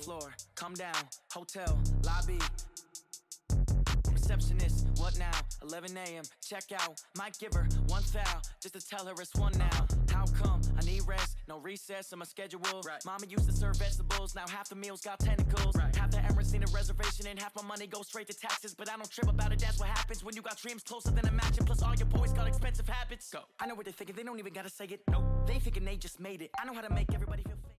floor, come down, hotel, lobby. Receptionist, what now? 11 a.m., check out. Might give her one foul, just to tell her it's one now. How come? I need rest, no recess on my schedule. Right. Mama used to serve vegetables, now half the meals got tentacles. Right. Half the Emirates need a reservation and half my money goes straight to taxes. But I don't trip about it, that's what happens when you got dreams closer than a match. Plus all your boys got expensive habits. Go. I know what they're thinking, they don't even gotta say it. Nope. They thinking they just made it. I know how to make everybody feel fake.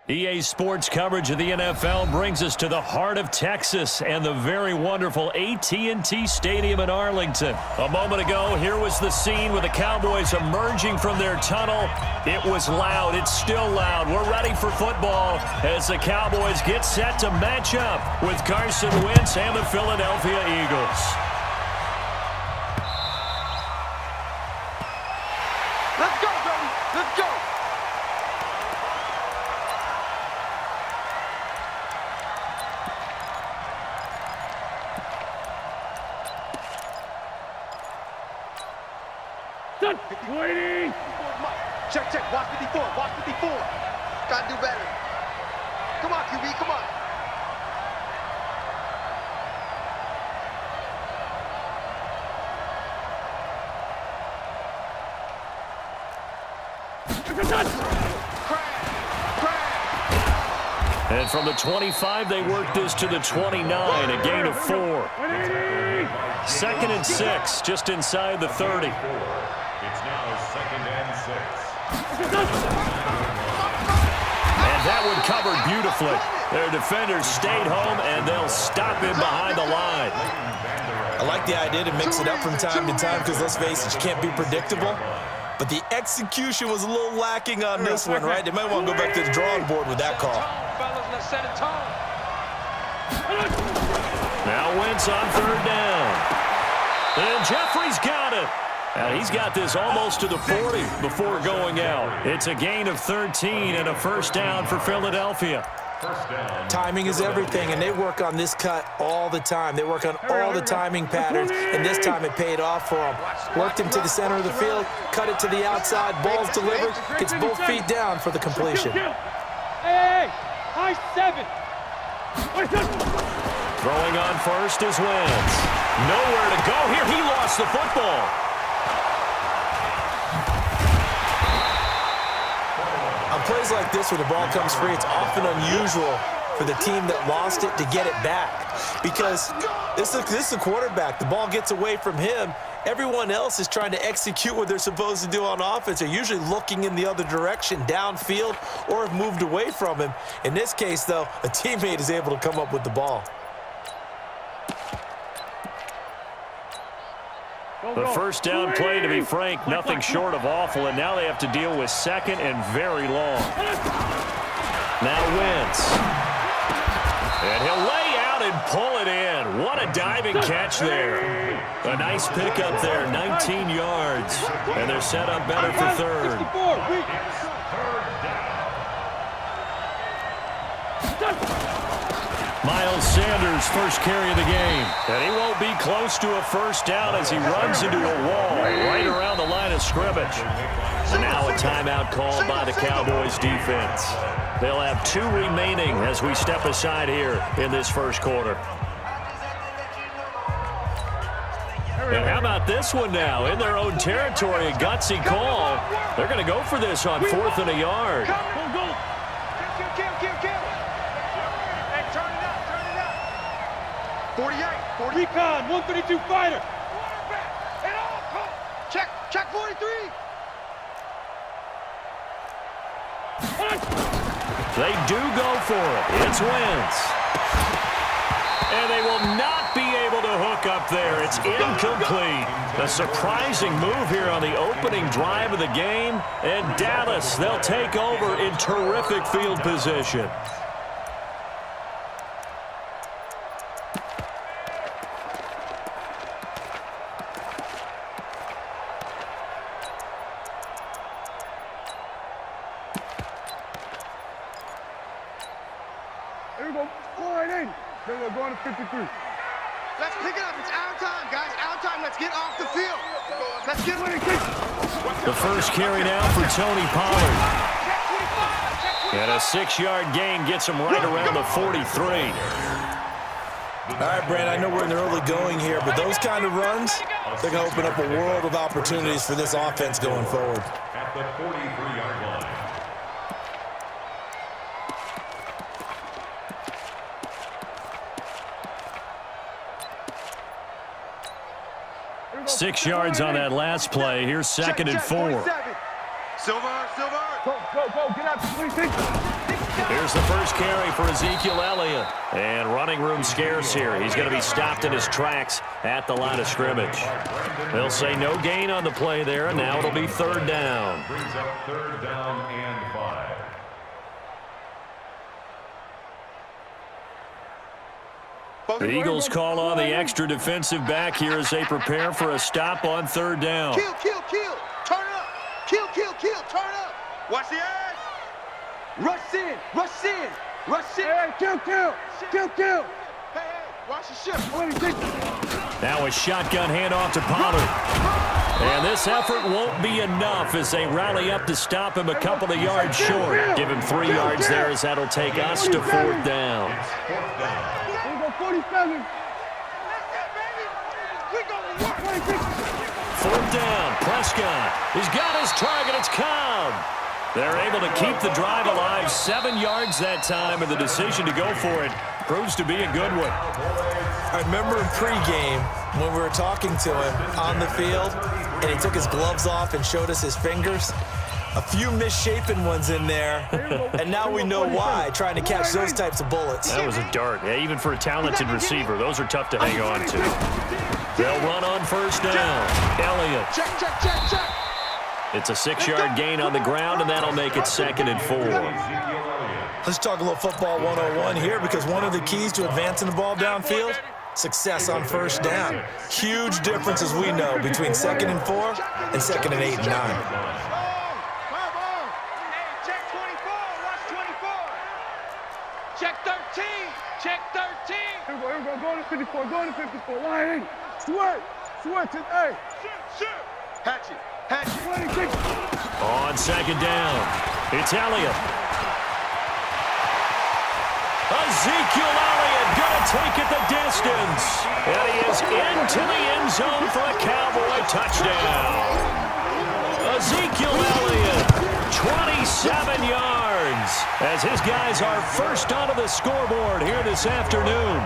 EA Sports coverage of the NFL brings us to the heart of Texas and the very wonderful AT&T Stadium in Arlington. A moment ago, here was the scene with the Cowboys emerging from their tunnel. It was loud. It's still loud. We're ready for football as the Cowboys get set to match up with Carson Wentz and the Philadelphia Eagles. Let's go, baby. Let's go. Waiting! Check, check. Watch 54. Watch 54. Gotta do better. Come on, QB. Come on. And from the 25, they work this to the 29, a gain of 4. 2nd and 6, just inside the 30. It's now 2nd and 6. And that one covered beautifully. Their defenders stayed home, and they'll stop him behind the line. I like the idea to mix it up from time to time because, let's face it, you can't be predictable. But the execution was a little lacking on this one, right? They might want to go back to the drawing board with that call. Now Wentz on 3rd down. And Jeffrey's got it. And he's got this almost to the 40 before going out. It's a gain of 13 and a 1st down for Philadelphia. Timing is everything, and they work on this cut all the time. They work on all the timing patterns, and this time it paid off for them. Worked him to the center of the field, cut it to the outside, ball's delivered, gets both feet down for the completion. Hey, high 7. Throwing on first is Wentz. Nowhere to go here. He lost the football. On plays like this where the ball comes free, it's often unusual for the team that lost it to get it back. Because this is the quarterback. The ball gets away from him. Everyone else is trying to execute what they're supposed to do on offense. They're usually looking in the other direction, downfield, or have moved away from him. In this case, though, a teammate is able to come up with the ball. The 1st down play, to be frank, nothing short of awful, and now they have to deal with 2nd and very long. Now Wentz. And he'll lay out and pull it in. What a diving catch there. A nice pickup there, 19 yards. And they're set up better for 3rd. Miles Sanders' first carry of the game. And he won't be close to a 1st down as he runs into a wall right around the line of scrimmage. And now a timeout called by the Cowboys defense. They'll have 2 remaining as we step aside here in this 1st quarter. And how about this one now? In their own territory, a gutsy call. They're going to go for this on 4th and a yard. Recon, 132 fighter. Check 43. They do go for it. It's Wentz. And they will not be able to hook up there. It's incomplete. A surprising move here on the opening drive of the game. And Dallas, they'll take over in terrific field position. Here we go. Line 80. Then we're going to 53. Let's pick it up. It's our time, guys. Our time. Let's get off the field. Let's get the first carry now for Tony Pollard. And a 6-yard gain gets him right around the 43. All right, Brand, I know we're in the early going here, but those kind of runs, they're going to open up a world of opportunities for this offense going forward. At the 43-yard line. 6 yards on that last play. Here's 2nd and 4. Silver. Go, get out. Here's the first carry for Ezekiel Elliott. And running room scarce here. He's going to be stopped in his tracks at the line of scrimmage. They'll say no gain on the play there, and now it'll be 3rd down. Brings up 3rd down and 5. The Eagles call on the extra defensive back here as they prepare for a stop on 3rd down. Kill. Turn up. Kill. Turn up. Watch the edge. Rush in. Hey, kill. Hey, watch the ship. Now a shotgun handoff to Pollard. And this effort won't be enough as they rally up to stop him a couple of yards short. Give him 3 yards there as that'll take us to 4th down. 47. 4th down, Prescott. He's got his target, it's Cobb. They're able to keep the drive alive, 7 yards that time, and the decision to go for it proves to be a good one. I remember in pregame when we were talking to him on the field, and he took his gloves off and showed us his fingers. A few misshapen ones in there, and now we know why, trying to catch those types of bullets. That was a dart. Yeah, even for a talented receiver, those are tough to hang on to. They'll run on 1st down. Elliott. Check. It's a 6-yard gain on the ground, and that'll make it 2nd and 4. Let's talk a little football 101 here, because one of the keys to advancing the ball downfield, success on 1st down. Huge difference, as we know, between 2nd and 4 and 2nd and 8 and 9. Check 13. Here we go. Go to 54. Line in. Sweat. Hey. Shoot. Hatchet. 26. On 2nd down, it's Elliott. Ezekiel Elliott gonna take it the distance. And he is into the end zone for a Cowboy touchdown. Ezekiel Elliott, 27 yards, as his guys are first onto the scoreboard here this afternoon.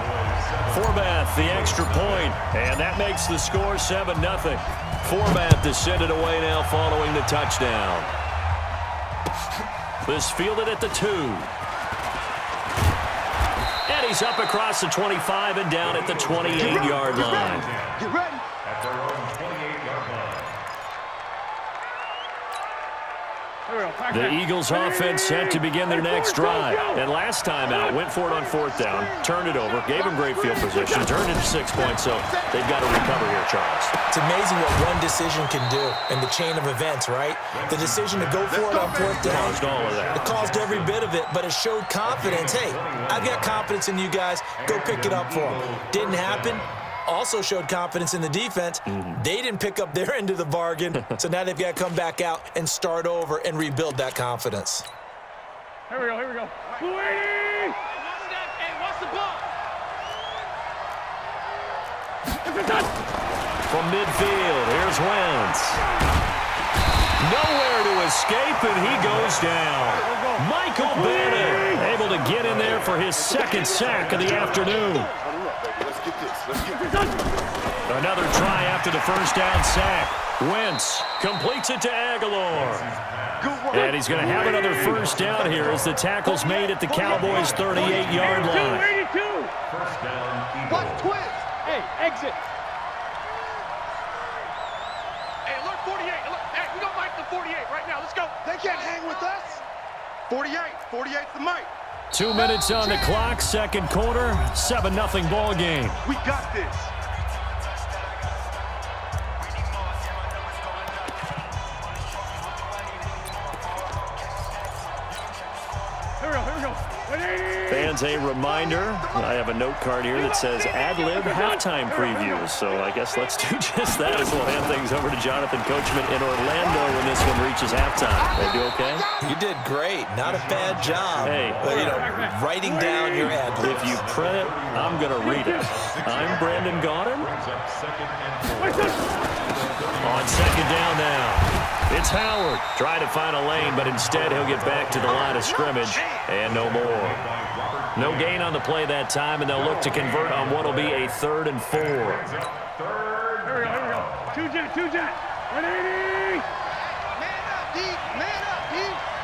Forbath, the extra point, and that makes the score 7-0. Forbath to send it away now following the touchdown. This fielded at the 2. And he's up across the 25 and down at the 28-yard line. Get ready. At their own 28-yard line. The Eagles offense set to begin their next drive. And last time out, went for it on 4th down, turned it over, gave them great field position, turned into 6 points, so they've got to recover here, Charles. It's amazing what one decision can do in the chain of events, right? The decision to go for it on 4th down. Caused all of that. It caused every bit of it, but it showed confidence. Hey, I've got confidence in you guys. Go pick it up for them. Didn't happen. Also showed confidence in the defense. They didn't pick up their end of the bargain, so now they've got to come back out and start over and rebuild that confidence. Here we go. 280. What's the ball? From midfield, here's Wentz. Nowhere to escape, and he goes down. Michael Bennett able to get in there for his 2nd sack of the afternoon. Another try after the 1st down sack. Wentz completes it to Aguilar. And he's going to have another 1st down here as the tackle's made at the Cowboys' 38-yard line. 82. 1st down, Eagles. Watch twins. Hey, exit. Hey, alert 48. Hey, we don't like the 48 right now. Let's go. They can't hang with us. 48. 48's the mic. 2 minutes on the clock, 2nd quarter, 7-0 ball game. We got this. Here we go. Fans, a reminder, I have a note card here that says ad-lib halftime previews. So I guess let's do just that as we'll hand things over to Jonathan Coachman in Orlando when this one reaches halftime. They do okay? You did great. Not a bad job. Hey. But, writing down your ad-libs. If you print it, I'm going to read it. I'm Brandon Gaudin. On second down now. It's Howard trying to find a lane, but instead he'll get back to the line of scrimmage and no more. No gain on the play that time, and they'll look to convert on what will be a 3rd and 4. Here we go. Two jet. 180. Man up, D.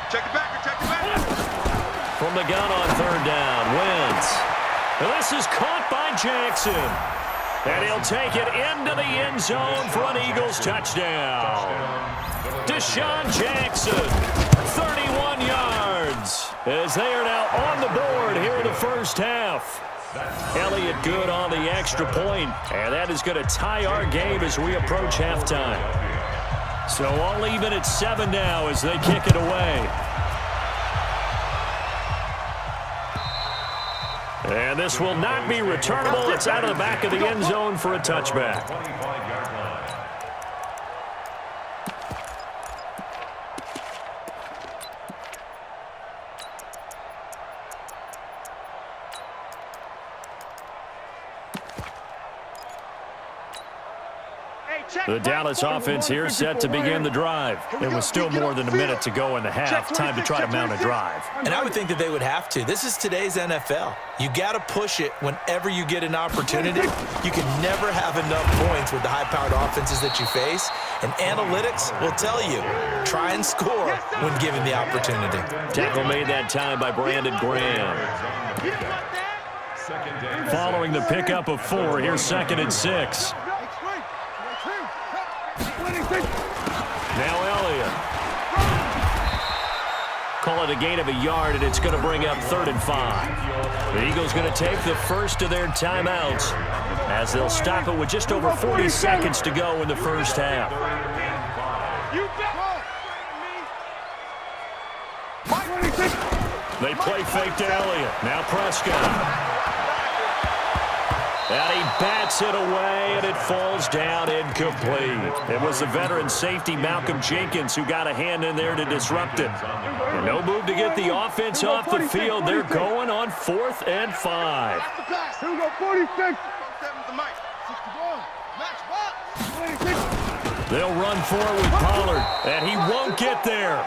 Check it back. From the gun on 3rd down, Wentz. And this is caught by Jackson. And he'll take it into the end zone for an Eagles touchdown. Deshaun Jackson, 31 yards, as they are now on the board here in the first half. Elliott good on the extra point, and that is going to tie our game as we approach halftime. So all even at 7 now as they kick it away. And this will not be returnable. It's out of the back of the end zone for a touchback. The Dallas offense here set to begin the drive. It was still more than a minute to go in the half. Time to try to mount a drive. And I would think that they would have to. This is today's NFL. You got to push it whenever you get an opportunity. You can never have enough points with the high-powered offenses that you face. And analytics will tell you, try and score when given the opportunity. Tackle made that time by Brandon Graham. Following the pickup of 4, here's 2nd and 6. Now Elliott. Call it a gain of a yard, and it's going to bring up 3rd and 5. The Eagles going to take the first of their timeouts as they'll stop it with just over 40 seconds to go in the first half. They play fake to Elliott. Now Prescott. And he bats it away, and it falls down incomplete. It was the veteran safety Malcolm Jenkins who got a hand in there to disrupt it. And no move to get the offense off the field. They're going on 4th and 5. Here we go, 46. They'll run forward with Pollard, and he won't get there.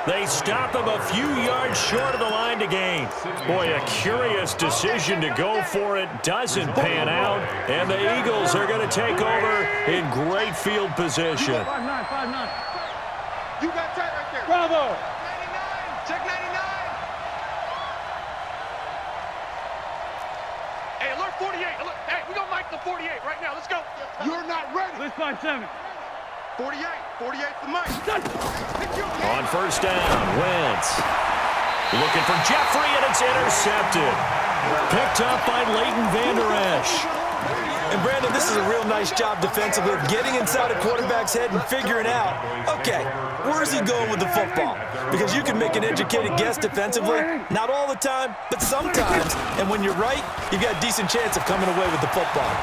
They stop him a few yards short of the line to gain. Boy, a curious decision to go for it. Doesn't pan out. And the Eagles are going to take over in great field position. 5-9, 5-9. You got tight right there. Bravo. 99. Check 99. Hey, alert 48. Alert. Hey, we're going to mic the 48 right now. Let's go. You're not ready. Let's find 7. 48. 48's the mic. On 1st down, Wentz. Looking for Jeffrey, and it's intercepted. Picked up by Leighton Vander Esch. And, Brandon, this is a real nice job defensively of getting inside a quarterback's head and figuring out, okay, where's he going with the football? Because you can make an educated guess defensively, not all the time, but sometimes. And when you're right, you've got a decent chance of coming away with the football.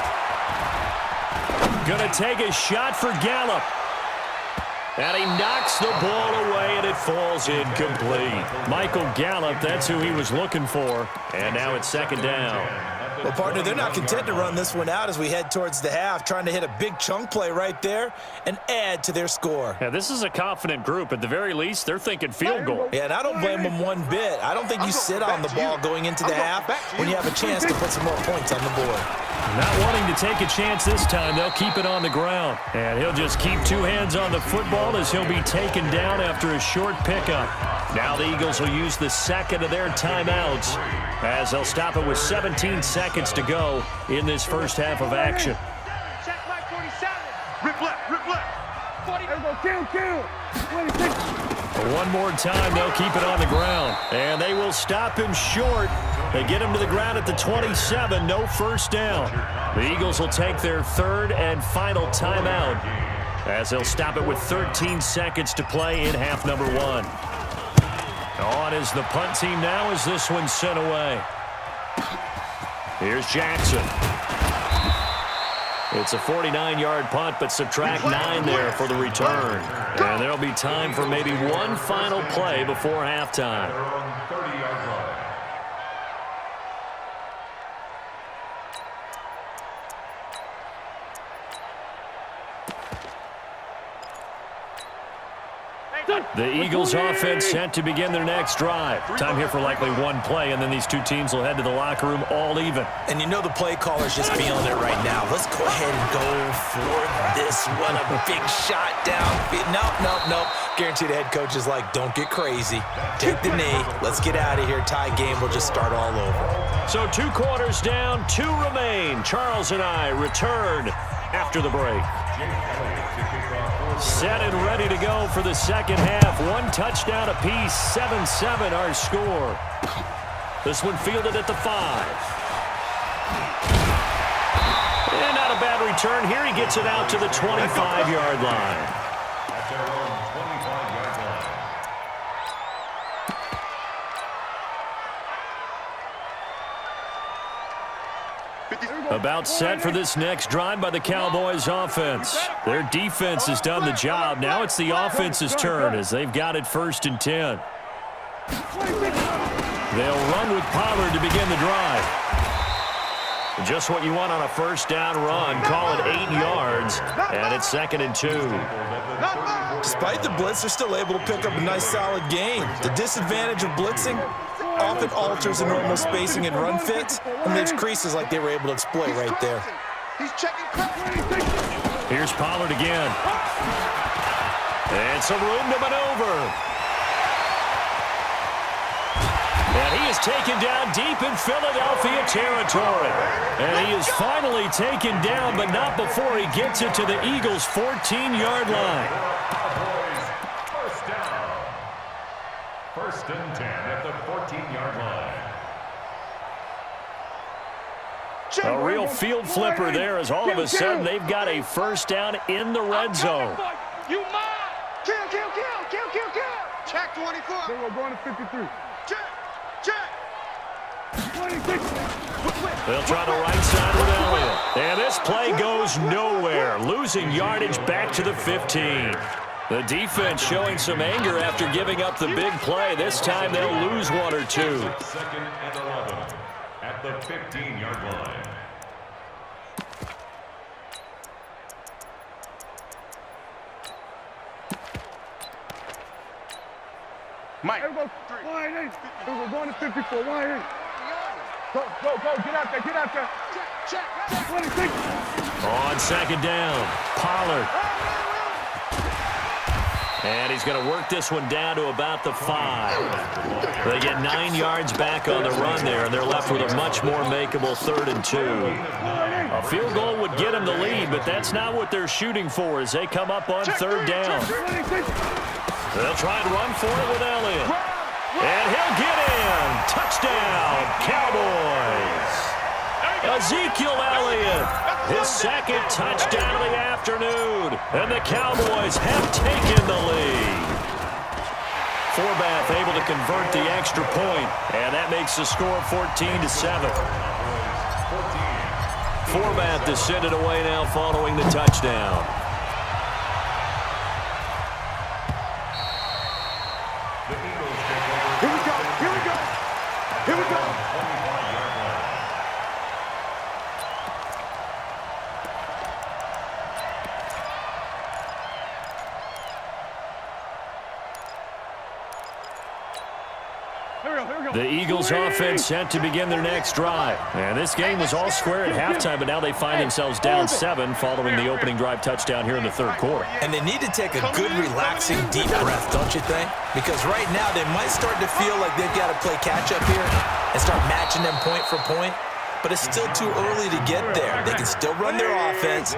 Gonna take a shot for Gallup. And he knocks the ball away, and it falls incomplete. Michael Gallup, that's who he was looking for. And now it's 2nd down. Well, partner, they're not content to run this one out as we head towards the half, trying to hit a big chunk play right there and add to their score. Yeah, this is a confident group. At the very least, they're thinking field goal. Yeah, and I don't blame them one bit. I don't think you sit on the ball going into the half when you have a chance to put some more points on the board. Not wanting to take a chance this time, they'll keep it on the ground. And he'll just keep 2 hands on the football as he'll be taken down after a short pickup. Now the Eagles will use the 2nd of their timeouts as they'll stop it with 17 seconds to go in this first half of action. Check my 47. Rip left. 40. Here we go, kill. 26. One more time, they'll keep it on the ground. And they will stop him short. They get him to the ground at the 27, no 1st down. The Eagles will take their 3rd and final timeout as they'll stop it with 13 seconds to play in half number 1. On is the punt team now as this one's sent away. Here's Jackson. It's a 49-yard punt, but subtract 9 there for the return. And there'll be time for maybe one final play before halftime. The Eagles offense set to begin their next drive. Time here for likely one play, and then these two teams will head to the locker room all even. And you know the play caller's just feeling it right now. Let's go ahead and go for this one. A big shot downfield. Nope. Guarantee the head coach is like, don't get crazy. Take the knee. Let's get out of here. Tie game. We'll just start all over. So 2 quarters down, 2 remain. Charles and I return after the break. Set and ready to go for the second half. 1 touchdown apiece, 7-7 our score. This one fielded at the 5. And not a bad return here. He gets it out to the 25-yard line. About set for this next drive by the Cowboys offense. Their defense has done the job. Now it's the offense's turn as they've got it 1st and 10. They'll run with Pollard to begin the drive. Just what you want on a 1st down run. Call it 8 yards, and it's 2nd and 2. Despite the blitz, they're still able to pick up a nice solid gain. The disadvantage of blitzing often alters the normal spacing and run fits and leaves creases like they were able to exploit right there. Here's Pollard again. And some room to maneuver. And he is taken down deep in Philadelphia territory. And he is finally taken down, but not before he gets it to the Eagles' 14-yard line. First down. 1st and 10 at the 14-yard line. A real field flipper there as all of a sudden they've got a 1st down in the red zone. You mine! Kill! Check 24. We're going to 53. Check! 26. They'll try the right side with Elliott. And this play goes nowhere, losing yardage back to the 15. The defense showing some anger after giving up the big play. This time they'll lose 1 or 2. 2nd and 11 at the 15-yard line. Mike. Here we go. Line 8. We're going to 54. Line 8. Go. Get out there. Check. 26. On 2nd down, Pollard. And he's going to work this one down to about the 5. They get 9 yards back on the run there, and they're left with a much more makeable 3rd and 2. A field goal would get them the lead, but that's not what they're shooting for as they come up on 3rd down. They'll try and run for it with Elliott. And he'll get in. Touchdown, Cowboys. Ezekiel Elliott, his 2nd touchdown of the afternoon. And the Cowboys have taken the lead. Forbath able to convert the extra point, and that makes the score 14-7. Forbath descended away now following the touchdown. Here we go. The Eagles offense set to begin their next drive. And this game was all square at halftime, but now they find themselves down 7 following the opening drive touchdown here in the 3rd quarter. And they need to take a good, relaxing, deep breath, don't you think? Because right now they might start to feel like they've got to play catch-up here and start matching them point for point. But it's still too early to get there. They can still run their offense.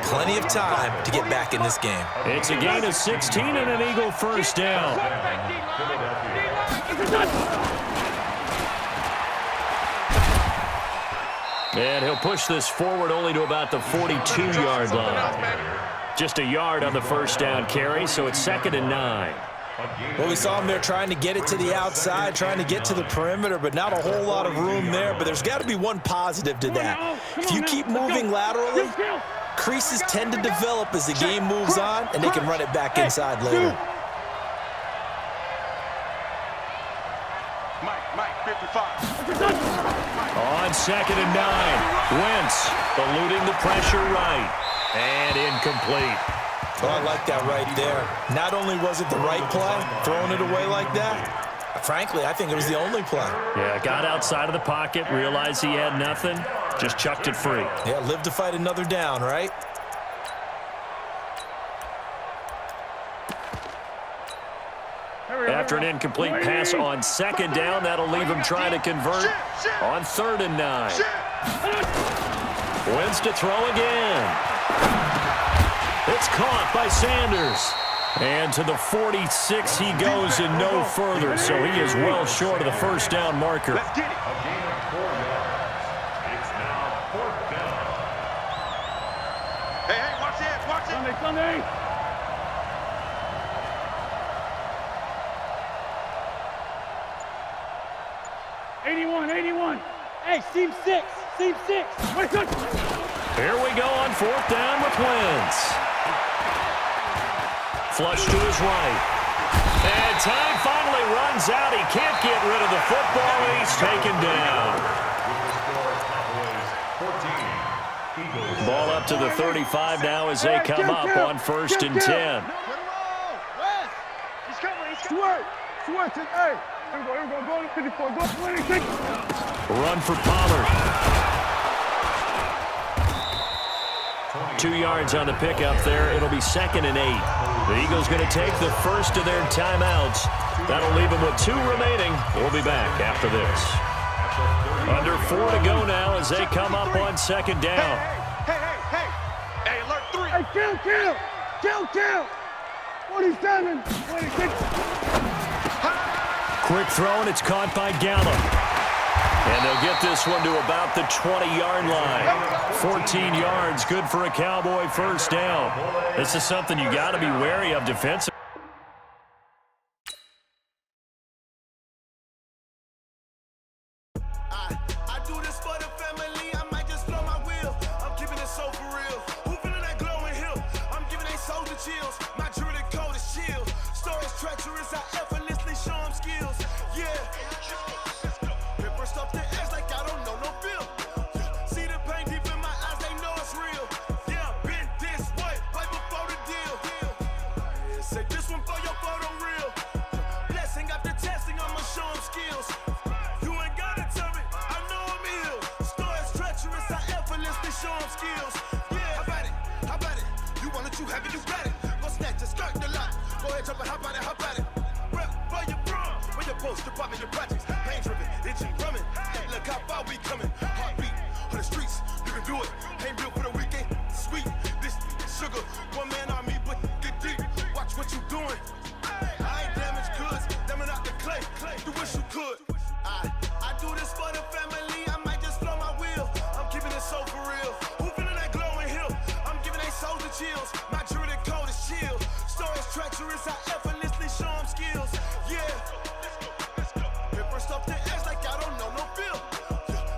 Plenty of time to get back in this game. It's a gain of 16 and an Eagle 1st down. And he'll push this forward only to about the 42-yard line. Just a yard on the 1st down carry, so it's 2nd and 9. Well, we saw him there trying to get it to the outside, trying to get to the perimeter, but not a whole lot of room there. But there's got to be one positive to that. If you keep moving laterally, creases tend to develop as the game moves on, and they can run it back inside later. Mike, 55. On 2nd and 9, Wentz eluding the pressure right, and incomplete. Oh, I like that right there. Not only was it the right play, throwing it away like that, frankly, I think it was the only play. Yeah, got outside of the pocket, realized he had nothing, just chucked it free. Yeah, live to fight another down, right? After an incomplete pass on 2nd down, that'll leave him trying to convert on 3rd and 9. Wentz to throw again. It's caught by Sanders. And to the 46 he goes and no further, so he is well short of the first down marker. Let's get it. A gain of 4 yards. It's now 4th down. Hey, watch it. Sunday. 81. Hey, seam 6. Wait, good. Here we go on 4th down with Wentz. Flush to his right. And time finally runs out. He can't get rid of the football. He's taken down. Ball up to the 35 now as they come up on 1st and 10. He's coming. Sweat. Hey. Here we go. Go to 54. Go to 26. Run for Pollard. 2 yards on the pickup there. It'll be 2nd and 8. The Eagles going to take the first of their timeouts. That'll leave them with 2 remaining. We'll be back after this. Under 4 to go now as they come up on 2nd down. Hey, alert 3. Hey, kill. 47. 26. Quick throw, and it's caught by Gallup. And they'll get this one to about the 20-yard line. 14 yards, good for a Cowboy first down. This is something you got to be wary of defensively. I do this for the family. I might just blow my wheel. I'm keeping it so for real. Who feeling that glowing hill? I'm giving they soldier chills. My jewelry code is shield. Stories treacherous. I effortlessly show them skills. Yeah. Paper stuff the edge like I don't know no feel. See the pain deep in my eyes. They know it's real. Yeah, been this way right before the deal. Say this one for your photo real. Blessing after testing. I'ma show them skills. You ain't gotta tell me. I know I'm ill. Stories treacherous. I effortlessly show them skills. Yeah, how about it? You want it, you have it, you got it. Go snatch it, skirt the lot. Go ahead, jump it, hop at it. Rep where you from? Where your post, department, your projects. Pain driven, itching, drumming. Hey, look how far we coming. Heartbeat on the streets, you can do it. Ain't built for the weekend. Sweet, this sugar. One man army, but get deep. Watch what you doing. I ain't damaged goods, damn out the clay. You wish you could. I do this for the family. I might just blow my wheel. I'm keeping it so for real. Who feeling that glowing hill? I'm giving they soldier chills. My jewelry code is shield. Stories treacherous. I effortlessly show them skills. Yeah. Paper stuff the edge like I don't know no feel.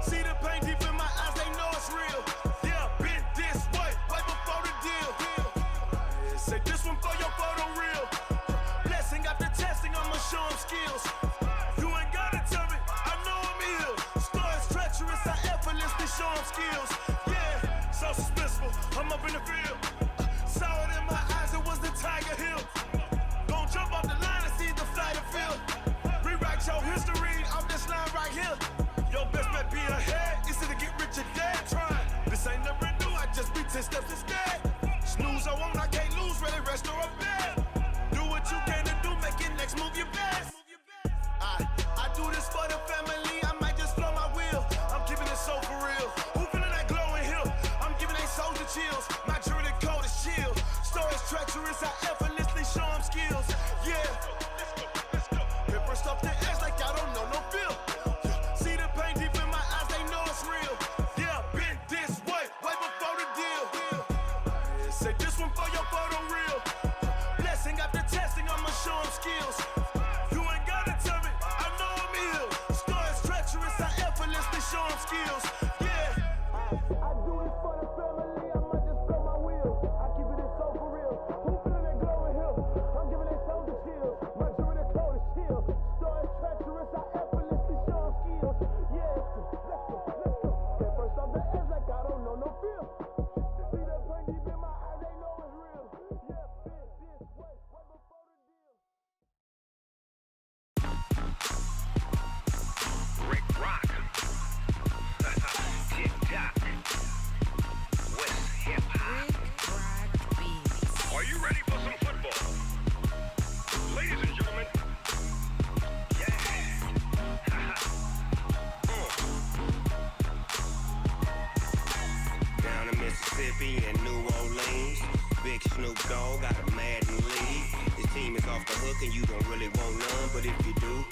See the pain deep in my eyes. They know it's real. Yeah, been this way right before the deal. Say this one for your photo real. Blessing after testing. I'ma show them skills. You ain't gotta tell me. I know I'm ill. Stories treacherous. I effortlessly show them skills. Yeah, so suspenseful. I'm up in the field. Saw it in my eyes. It was the Tiger Hill. Don't jump off the line and see the flight of field. Rewrite your history off this line right here. Your best bet be ahead. Is it to get rich or dead? Trying. This ain't never new. I just be 10 steps instead. Snooze I won't. I can't lose. Really rest or a bed. Do what you can to do. Make it next move your best. I do this for the family. I might just blow my wheel. I'm keeping it so for real. Who feeling that glowing hill? I'm giving they soldier chills. My jewelry code is shield. Stories treacherous. I effortlessly show them skills. Yeah. Paper stuff the edge like I don't know no feel. See the pain deep in my eyes. They know it's real. Yeah, been this way right before the deal. Mississippi and New Orleans. Big Snoop Dogg got a Madden league. His team is off the hook and you don't really want none, but if you do,